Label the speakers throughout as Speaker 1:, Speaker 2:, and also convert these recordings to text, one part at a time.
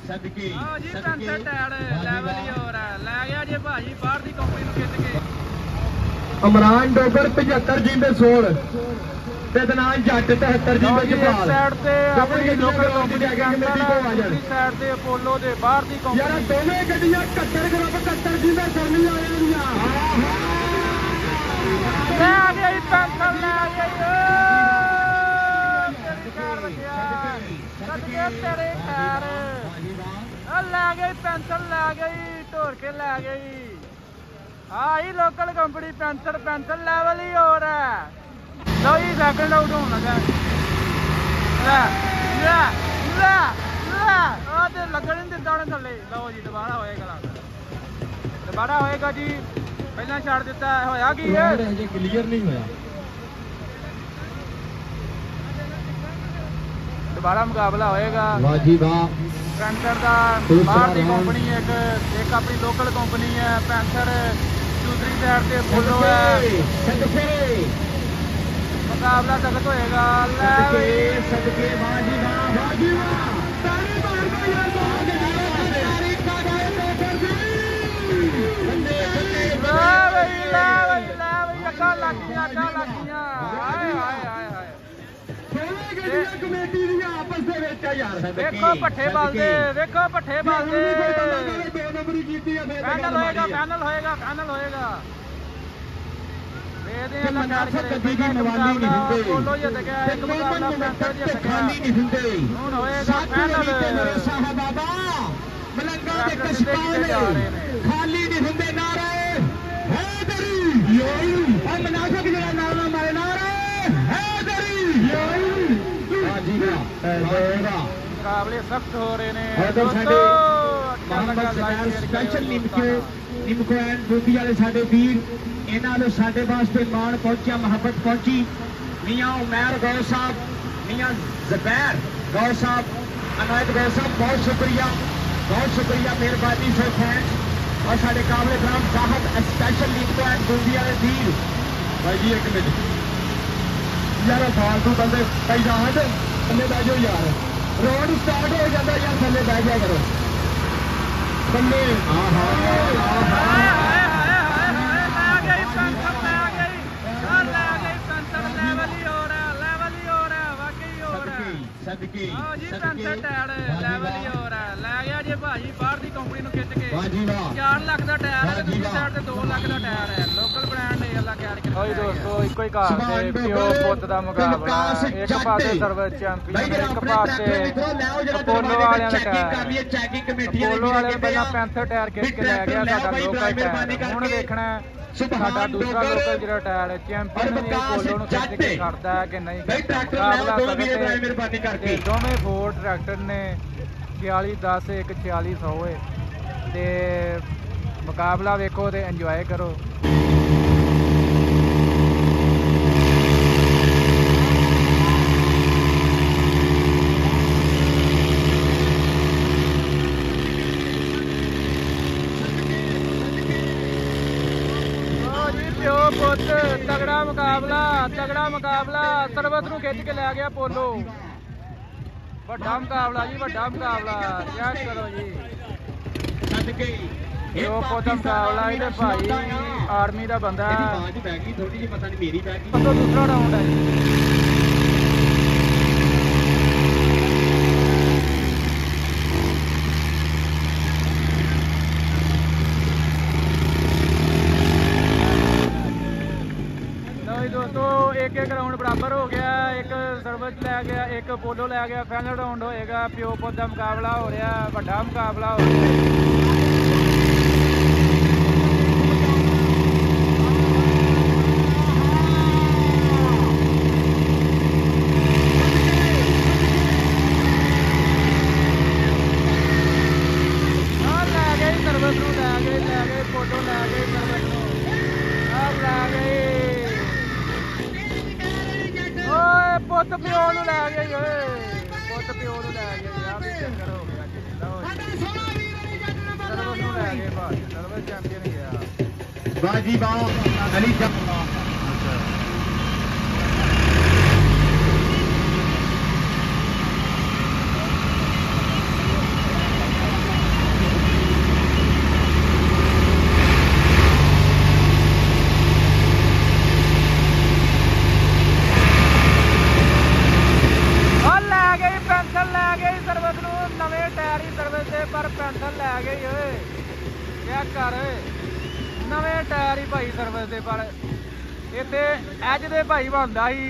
Speaker 1: सदके
Speaker 2: हाँ जी 65 tyre level ही हो रहा है। ले गया जी भाजी बाहर की कंपनी ਨੂੰ ਖਿੱਚ ਕੇ।
Speaker 1: अमरान डोगर 75 जिंदे 16 ਤੇ ਦਨਾਨ ਜੱਟ 73 ਜਿੰਦੇ ਜਪਾਲ
Speaker 2: ਸਾਈਡ ਤੇ ਆਪਣੀ ਲੋਕਲ ਕੰਪਨੀ
Speaker 1: ਜਾ ਕੇ ਕਮੇਟੀ ਕੋ ਆ ਜਾਣ।
Speaker 2: ਸਾਈਡ ਤੇ ਅਪੋਲੋ ਦੇ ਬਾਹਰ ਦੀ ਕੰਪਨੀ
Speaker 1: ਯਾਰ ਦੋਵੇਂ ਗੱਡੀਆਂ 71 ਗਰੁੱਪ 71 ਜਿੰਦੇ ਸਰਨੀ ਆ ਰਹੀਆਂ।
Speaker 2: ਲੈ ਆ ਗਈ ਪੈਂਥਰ ਲੈ ਆ ਗਈ ਤੇਰੀ ਕਾਰ ਲੱਗਿਆ ਸਦਕੇ ਤੇਰੇ ਕਾਰ ਲੈ ਗਈ ਪੈਂਥਰ ਲੈ ਗਈ ਢੋਰ ਕੇ ਲੈ ਗਈ। ਆਹੀ ਲੋਕਲ ਕੰਪਨੀ ਪੈਂਥਰ ਲੈਵਲ ਹੀ ਹੋ ਰਿਹਾ ਹੈ। लो जी सैकंड आउट होने लगा लगन नहीं दिता उन्हें थले। लो जी दोबारा होएगा जी पहला छड़ दिता होया की
Speaker 1: क्लियर नहीं होया।
Speaker 2: दोबारा मुकाबला होएगा पैंथर का बाहर की कंपनी एक अपनी लोकल कंपनी है पैंथर दूसरी साइड से अपोलो है। मुकाबला सख्त होएगा।
Speaker 1: सदके बाजी
Speaker 2: देखो पट्ठे बालदे देखो पट्ठे बालदे फाइनल होएगा।
Speaker 1: खाली नहीं होंगे नारे मुनाफिक जरा नारा मारे नारे
Speaker 2: मुकाबले सख्त हो रहे हैं।
Speaker 1: स्पेशल निमको एंड बूटी वाले साडे वीर इन्होंने साडे वास्ते मान पहुंचा मोहब्बत पहुंची। मियाँ उमैर गौर साहब मियाँ ज़ुबैर गौर साहब अनायत गौर साहब बहुत शुक्रिया मेहरबानी से थैंक्स। और साडे काबले ग्राम साहब स्पेशल निमको एंड बूटी वाले वीर भाई जी एक मिनट यार फालतू बंदे भाई जहाज थले बह जाओ यार रोड स्टार्ट हो जाता यार थले बह जाया करो बंदे। सदके
Speaker 2: हाँ जी 65 टायर लेवल ही हो रहा है। ले गया जी भाजी बाहर की कंपनी ਨੂੰ ਖਿੱਚ ਕੇ 4 ਲੱਖ ਦਾ ਟਾਇਰ ਹੈ ਦੂਜੀ ਸਾਈਡ ਤੇ 2 ਲੱਖ ਦਾ ਟਾਇਰ ਹੈ ਲੋਕਲ ਬ੍ਰਾਂਡ ਹੈ ਅੱਲਾ ਕਹਿ ਕੇ। ਓਏ ਦੋਸਤੋ ਇੱਕੋ ਹੀ ਘਰ ਤੇ ਪਿਓ ਪੁੱਤ ਦਾ ਮੁਕਾਬਲਾ ਇੱਕ ਪਾਸੇ ਸਰਵਿਸ ਚੈਂਪੀਅਨ ਇੱਕ ਪਾਸੇ ਅਪੋਲੋ ਵਾਲਿਆਂ ਦਾ ਟਾਇਰ ਅਪੋਲੋ ਵਾਲੇ ਨੇ ਪਹਿਲਾਂ ਪੈਂਥਰ ਟਾਇਰ ਖਿੱਚ ਕੇ ਲੈ ਗਿਆ ਸਾਡਾ ਲੋਕਲ ਟਾਇਰ। ਹੁਣ ਦੇਖਣਾ ਸਾਡਾ ਦੂਸਰਾ ਲੋਕਲ ਜਿਹੜਾ ਟਾਇਰ ਹੈ ਚੈਂਪੀਅਨ ਨੇ ਅਪੋਲੋ ਨੂੰ ਖਿੱਚ ਕੇ ਕਰਦਾ ਹੈ ਕਿ ਨਹੀਂ ਮੁਕਾਬਲਾ ਕਰਦੇ ਦੋਵੇਂ ਫੋਰ ਟਰੈਕਟਰ ਨੇ 4610 ਇੱਕ 4600 ਹੈ ਤੇ ਮੁਕਾਬਲਾ ਵੇਖੋ ਤੇ ਇੰਜੋਏ ਕਰੋ। तगड़ा मुकाबला सरबत ਨੂੰ ਖਿੱਚ ਕੇ ਲੈ ਗਿਆ ਪੋਲੋ। ਵੱਡਾ ਮੁਕਾਬਲਾ ਜੀ ਵੱਡਾ ਮੁਕਾਬਲਾ ਚੈੱਕ ਕਰੋ ਜੀ। ਇਹ ਪੋਤਾ ਮੁਕਾਬਲਾ ਇਹਦੇ ਭਾਈ ਆਰਮੀ ਦਾ ਬੰਦਾ ਥੋੜੀ ਜਿਹੀ ਪਤਾ ਨਹੀਂ ਮੇਰੀ ਬੈਗ ਦੂਸਰਾ ਰਾਉਂਡ ਹੈ ਜੀ। दोस्तों एक राउंड बराबर हो गया एक सर्विस लै गया एक पोलो लै गया फाइनल राउंड होएगा प्यो पुत का मुकाबला हो रहा बड़ा मुकाबला हो रहा पुत प्यो लै गई पुत प्यो लै गई भी चक्कर हो गया लै गए भाई सर्विस चैंपियन गया वाह जी वाह अली टायर पैंथर लै गई ओए चेक कर नवे टायर ही भाई सर्विस दे पर इत्थे एज दे भाई बनदा ही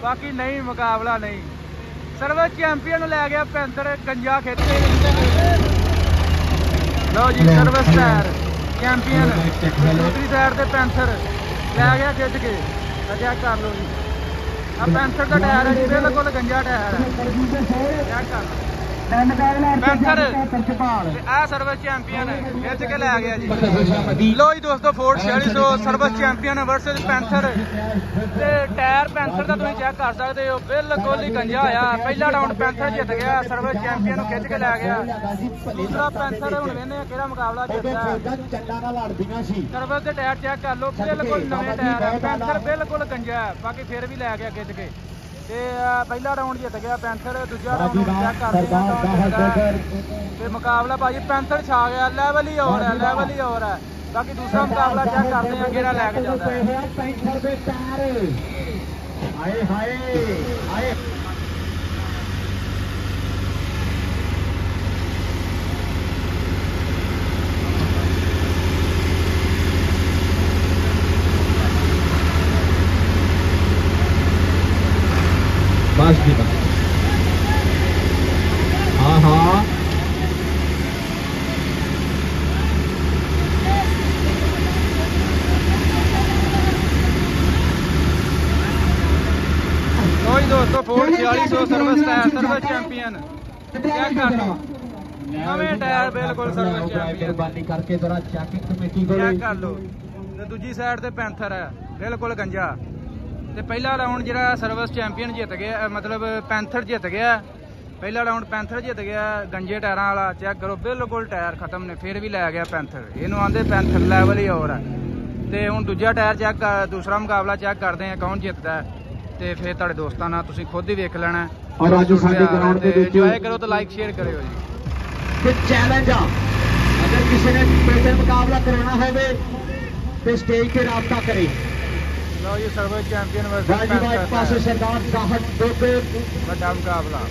Speaker 2: बाकी नहीं मुकाबला नहीं सर्विस चैंपियन लै गया पैंथर गंजा खिच लो जी सर्विस टायर चैंपियन दूसरी साइड से पैंथर लै गया खिच के चेक कर लो जी पैंथर का टायर है जी बिल्कुल गंजा टायर है चेक कर पैंथर सर्विस चैंपियन खिच के लै गया जी लो जी दोस्तों Ford 4600 service champion versus panther ते टायर पैंथर का तुम चेक कर सकते हो बिल्कुल ही गंजा होया पहला राउंड पैंथर जित गया सर्विस चैंपियन खिच के लै गया दूसरा पैंथर हुण वेखने किहड़ा मुकाबला जितदा सर्विस के टायर चेक कर लो बिल्कुल नवे टायर है पैंथर बिल्कुल गंजा है बाकी फिर भी लै गया खिच के पहला राउंड जित गया पैंथर दूसरा राउंड चेक करते मुकाबला भाजी पैंथर छा गया लैवल ही और है लैवल ही और है बाकी दूसरा मुकाबला चेक करते हैं केड़ा लैके जाता है
Speaker 1: बस जी बस हाँ हाँ
Speaker 2: दोस्तों Ford 4600 service tyre service champion check कर लो नवे टायर बिल्कुल सर्विस चैंपियन
Speaker 1: करके जरा चेकिंग कमेटी को
Speaker 2: चेक कर लो ते दूजी साइड ते पैंथर है बिल्कुल गंजा ते पहला राउंड जिहड़ा सर्विस चैंपियन जित गया मतलब पैंथर जित गया पहला राउंड पैंथर जित गया गंजे टायरां वाला चेक करो बिल्कुल टायर खत्म ने फिर भी लै गया पैंथर इहनूं आंदे पैंथर लैवल ही और है ते हुण दूजा टायर चेक कर दूसरा मुकाबला चेक करते हैं कौन जितदा है ते फिर तुहाडे दोस्तां नाल तुसीं खुद ही वेख लेना
Speaker 1: और अज साडे ग्राउंड दे विच
Speaker 2: इंजॉय करो तो लाइक शेयर करियो जी
Speaker 1: ते चैलेंज आ अगर किसी ने स्पेशल मुकाबला कराना होवे ते स्टेज पे राबता करे
Speaker 2: लो ये सर्विस चैंपियन वर्सेस
Speaker 1: एक पासे सरदार साहब दोबे
Speaker 2: बड़ा मुकाबला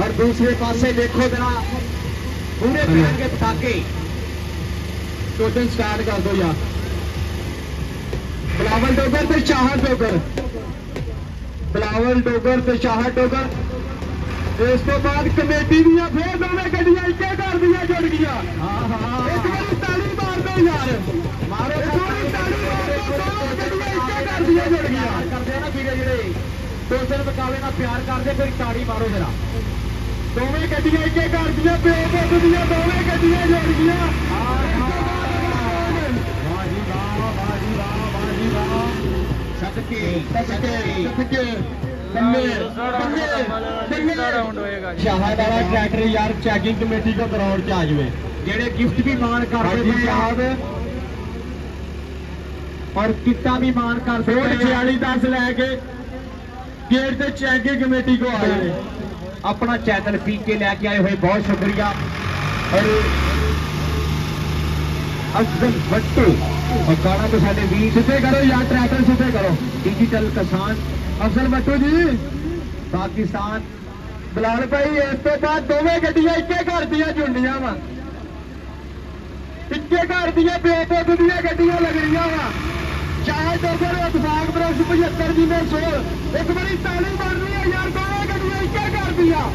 Speaker 1: और दूसरे पासे देखो जरा पूरे पैर के पटाखे टोटल स्टार्ट कर दो यार बिलावल डोगर ते चाहत डोगर बिलावल डोगर ते चाहत डोगर इस तो बाद कमेटी दियां फिर दोवें गड्डियां इक्के घर दियां जुड़ गईयां एक बार ताली मार दो यार मारो ताली मार दो गड्डियां इक्के घर दियां जुड़ गईयां करदे ना वीरे जेहड़े टोटल मुकाबले नाल प्यार करदे फिर ताड़ी मारो जरा दोवें गड्डियां इक्के घर दियां प्यो पुत्त दियां दोवें गड्डियां जुड़ गईयां वाह जी वाह वाह जी वाह वाह जी वाह सदके सदके सदके
Speaker 2: शहाद वाला ट्रैक्टर यार चेकिंग कमेटी को ग्राउंड च आ जाए
Speaker 1: जेड़े गिफ्ट भी मान करते हैं और किता भी मान करते
Speaker 2: 4610 लैके गेट से चेकिंग कमेटी को आ जाए
Speaker 1: अपना चैनल पी के लैके आए हुए बहुत शुक्रिया और अफजल भट्टू और गाना तो साढ़े वीर सीधे करो यार ट्रैक्टर सीधे करो डिजिटल किसान अफजल भट्टू जी पाकिस्तान बिलाल भाई इस तो बाद दोवें गड्डियां इक्के घर दियां जुड़नियां वा इक्के घर दियां प्यो पुत्त दियां गड्डियां लगनियां वा चाहे डोगर इतफाक ब्रश 75 जी ने 16 एक बारी ताली मारनी है यार दोवें गड्डियां इक्के घर दियां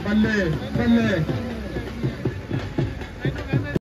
Speaker 1: बल्ले बल्ले